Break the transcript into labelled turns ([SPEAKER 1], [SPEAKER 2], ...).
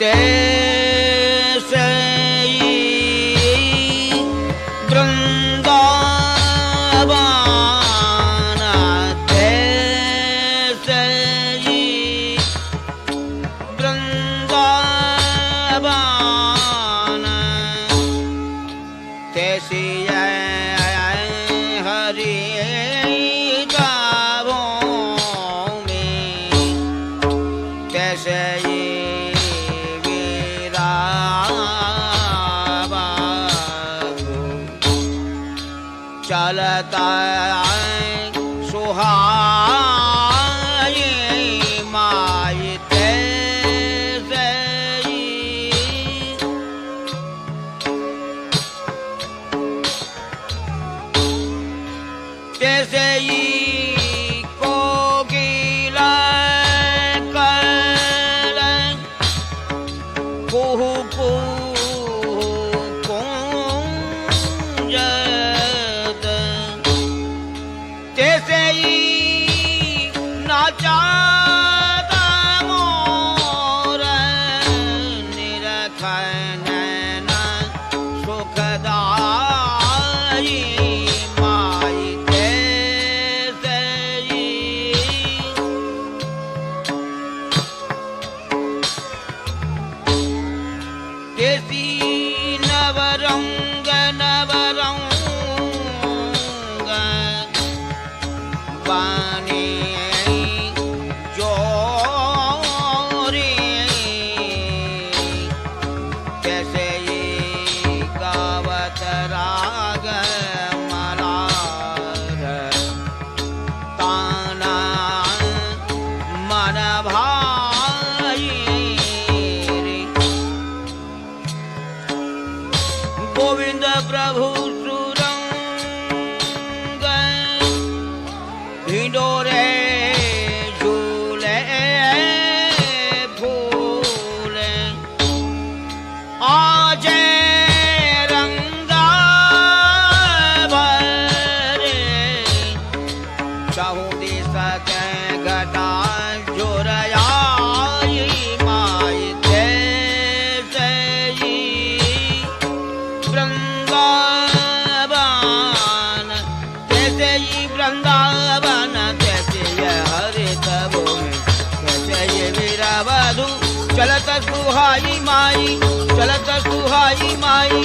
[SPEAKER 1] तैसे वृंदावन तैसे वृंदावन तैसी हरि गावों में तैसे चलता सुहाए माई तैसे तैसे कोकिला कल कुहू तैसे ही नाचाता मोर निरखन सुखदाई माई तैसे ही तैसी नवरंग नवरंग बानी जोरी कैसे गावत राग मलार ताना मन भाई गोविंद प्रभु ढिंडोरे झूले फूले आज रंगा भरे चाहूं दे सके घटा जोरयाई माई तैसे ही वृंदावन तैसे ही वृंदावन चलत सुहाई माई चलत सुहाई माई